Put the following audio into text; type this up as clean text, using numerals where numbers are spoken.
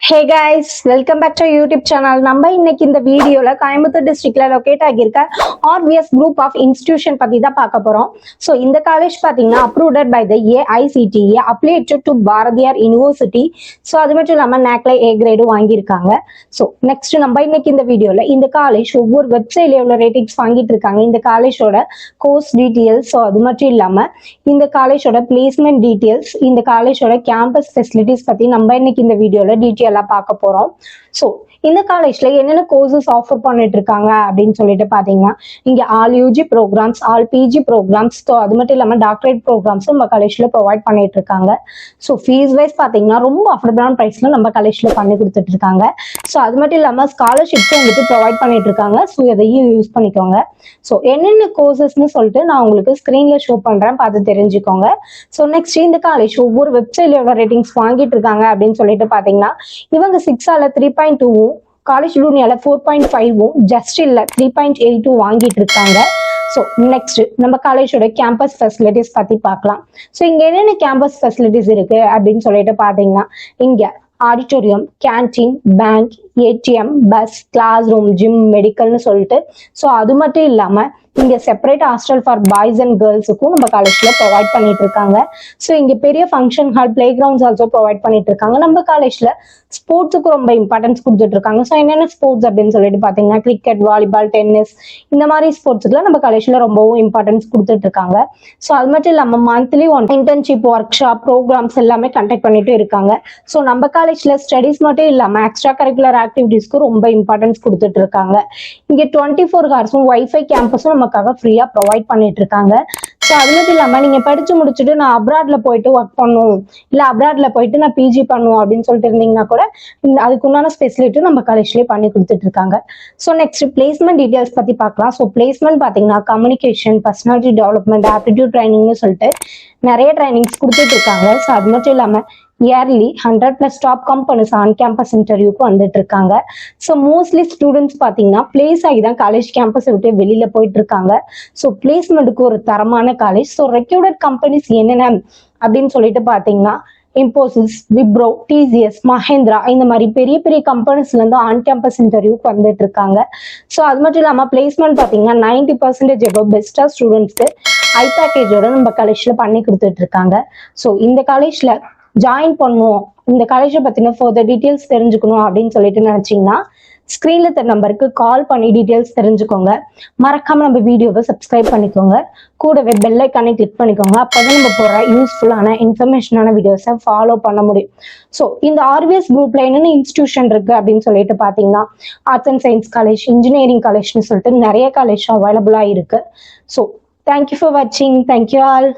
Hey guys, welcome back to YouTube channel. நம்ம இன்னைக்கு இந்த வீடியோல கோயம்புத்தூர் டிஸ்ட்ரிக்ட்ல லொகேட் ஆகியிருக்க ஆர்விஎஸ் குரூப் ஆஃப் இன்ஸ்டிடியூஷன் பத்தி தான் பார்க்க போறோம். ஸோ இந்த காலேஜ் பார்த்தீங்கன்னா approved by the AICTE, affiliated to Bharathiar university. So அது மட்டும் இல்லாமல் NACல A கிரேடும் வாங்கியிருக்காங்க. ஸோ நெக்ஸ்ட் நம்ம இன்னைக்கு இந்த வீடியோல இந்த காலேஜ் ஒவ்வொரு வெப்சைட்ல எவ்வளோ ரேட்டிங்ஸ் வாங்கிட்டு இருக்காங்க, இந்த காலேஜோட கோர்ஸ் டீட்டெயில்ஸ், ஸோ அது மட்டும் இல்லாமல் இந்த காலேஜோட பிளேஸ்மெண்ட் டீட்டெயில்ஸ், இந்த காலேஜோட கேம்பஸ் ஃபெசிலிட்டிஸ் பத்தி நம்ம இன்னைக்கு இந்த வீடியோல டீட்டெயில் பார்க்க போறோம். சோ இந்த காலேஜ்ல என்னென்ன கோர்சஸ் ஆஃபர் பண்ணிட்டு இருக்காங்க அப்படின்னு சொல்லிட்டு பாத்தீங்கன்னா, இங்க all UG programs, all PG programs, அது மட்டும் இல்லாம டாக்டரேட் ப்ரோக்ராம்ஸும் நம்ம காலேஜ்ல ப்ரொவைட் பண்ணிட்டு இருக்காங்க. ஸோ ஃபீஸ் வைஸ் பாத்தீங்கன்னா ரொம்ப அஃபோர்டபுளான பிரைஸ்ல நம்ம காலேஜ்ல பண்ணி கொடுத்துட்டு இருக்காங்க. ஸோ அது மட்டும் இல்லாம ஸ்காலர்ஷிப்ஸும் வந்துட்டு ப்ரொவைட் பண்ணிட்டு இருக்காங்க. ஸோ இதையும் யூஸ் பண்ணிக்கோங்க. ஸோ என்னென்ன கோர்சஸ்ன்னு சொல்லிட்டு நான் உங்களுக்கு ஸ்கிரீன்ல ஷோ பண்றேன், பார்த்து தெரிஞ்சுக்கோங்க. ஸோ நெக்ஸ்ட் இந்த காலேஜ் ஒவ்வொரு வெப்சைட்ல எவ்வளவு ரேட்டிங்ஸ் வாங்கிட்டு இருக்காங்க அப்படின்னு சொல்லிட்டு பாத்தீங்கன்னா, இவங்க 6ஆல 3.2, காலேஜ் யூனியால 4.5, ஜஸ்ட் இல்ல 3.82 வாங்கிட்டு இருக்காங்க. ஸோ நெக்ஸ்ட் நம்ம காலேஜோட கேம்பஸ் ஃபெசிலிட்டிஸ் பத்தி பார்க்கலாம். ஸோ இங்க என்னென்ன கேம்பஸ் ஃபெசிலிட்டிஸ் இருக்கு அப்படின்னு சொல்லிட்டு பாத்தீங்கன்னா, இங்க auditorium, canteen, bank, ATM, bus, class room, gym, மெடிக்கல்னு சொல்லிட்டு, ஸோ அது மட்டும் இல்லாம இங்க separate hostel for boys and கேர்ள்ஸுக்கும் நம்ம காலேஜ்ல ப்ரொவைட் பண்ணிட்டு இருக்காங்க. ஸோ இங்க பெரிய function hall, play grounds also provide பண்ணிட்டு இருக்காங்க. நம்ம காலேஜ்ல ஸ்போர்ட்ஸுக்கு ரொம்ப இம்பார்ட்டன்ஸ் கொடுத்துட்டு இருக்காங்க. ஸோ என்னென்ன ஸ்போர்ட்ஸ் அப்படின்னு சொல்லிட்டு பாத்தீங்கன்னா, கிரிக்கெட், வாலிபால், டென்னிஸ், இந்த மாதிரி ஸ்போர்ட்ஸுக்குலாம் நம்ம காலேஜ்ல ரொம்பவும் இம்பார்ட்டன்ஸ் கொடுத்துட்டு இருக்காங்க. ஸோ அது மட்டும் இல்லாம monthly internship, workshop, programs எல்லாமே கண்டக்ட் பண்ணிட்டு இருக்காங்க. ஸோ நம்ம காலேஜ்ல ஸ்டடிஸ் மட்டும் இல்லாம எக்ஸ்ட்ரா கரிக்குலர் ஆக்டிவிட்டிஸ்க்கு ரொம்ப இம்பார்ட்டன்ஸ் கொடுத்துட்டு இருக்காங்க. இங்க 24 ஹவர்ஸும் வைஃபை கேம்பஸும் நமக்காக ஃப்ரீயா ப்ரொவைட் பண்ணிட்டு இருக்காங்க. ஸோ அது மட்டும் இல்லாம நீங்க படிச்சு முடிச்சுட்டு நான் அப்ராட்ல போயிட்டு ஒர்க் பண்ணும், இல்ல அப்ராட்ல போயிட்டு நான் பிஜி பண்ணும் அப்படின்னு சொல்லிட்டு இருந்தீங்கன்னா கூட அதுக்கு உண்டான ஸ்பெசிலிட்டி நம்ம காலேஜ்லயே பண்ணி கொடுத்துட்டு இருக்காங்க. ஸோ நெக்ஸ்ட் பிளேஸ்மெண்ட் டீடைல்ஸ் பத்தி பார்க்கலாம். ஸோ பிளேஸ்மெண்ட் பாத்தீங்கன்னா கம்யூனிகேஷன், பர்சனாலிட்டி டெவலப்மெண்ட், ஆப்டிடியூட் ட்ரைனிங்னு சொல்லிட்டு நிறைய ட்ரைனிங்ஸ் கொடுத்துட்டு இருக்காங்க. ஸோ அது மட்டும் இல்லாம yearly 100+ top companies on campus இன்டர்வியூக்கு வந்துட்டு இருக்காங்க. ஸோ மோஸ்ட்லி ஸ்டூடெண்ட்ஸ் பார்த்தீங்கன்னா பிளேஸ் ஆகி தான் காலேஜ் கேம்பஸை விட்டு வெளியில போயிட்டு இருக்காங்க. ஸோ பிளேஸ்மெண்ட்டுக்கு ஒரு தரமான காலேஜ். ஸோ ரெக்யூர்ட் கம்பெனிஸ் என்னென்ன அப்படின்னு சொல்லிட்டு பார்த்தீங்கன்னா, இம்போசிஸ், விப்ரோ, TCS, மஹேந்திரா, இந்த மாதிரி பெரிய பெரிய கம்பெனிஸ்ல இருந்து ஆன் கேம்பஸ் இன்டர்வியூக்கு வந்துட்டு இருக்காங்க. ஸோ அது மட்டும் இல்லாம பிளேஸ்மெண்ட் பார்த்தீங்கன்னா 90% எபோ பெஸ்டா ஸ்டூடெண்ட்ஸ்க்கு ஹை பேக்கேஜோட நம்ம காலேஜ்ல பண்ணி கொடுத்துட்டு இருக்காங்க. ஸோ இந்த காலேஜ்ல ஜாயின் பண்ணுவோம், இந்த காலேஜை பத்தின ஃபர்தர் டீட்டெயில்ஸ் தெரிஞ்சுக்கணும் அப்படின்னு சொல்லிட்டு நினைச்சீங்கன்னா, ஸ்கிரீன்ல தர நம்பருக்கு கால் பண்ணி டீட்டெயில்ஸ் தெரிஞ்சுக்கோங்க. மறக்காம நம்ம வீடியோவை சப்ஸ்கிரைப் பண்ணிக்கோங்க. கூடவே பெல் ஐக்கானை கிளிக் பண்ணிக்கோங்க. அப்பதான் நம்ம போற யூஸ்ஃபுல்லான இன்ஃபர்மேஷனான வீடியோஸை ஃபாலோ பண்ண முடியும். ஸோ இந்த ஆர்விஎஸ் குரூப்ல என்னென்ன இன்ஸ்டிடியூஷன் இருக்கு அப்படின்னு சொல்லிட்டு பாத்தீங்கன்னா, arts and science college, engineering காலேஜ்னு சொல்லிட்டு நிறைய காலேஜ் அவைலபிளா இருக்கு. ஸோ தேங்க்யூ ஃபார் வாட்சிங். Thank you all.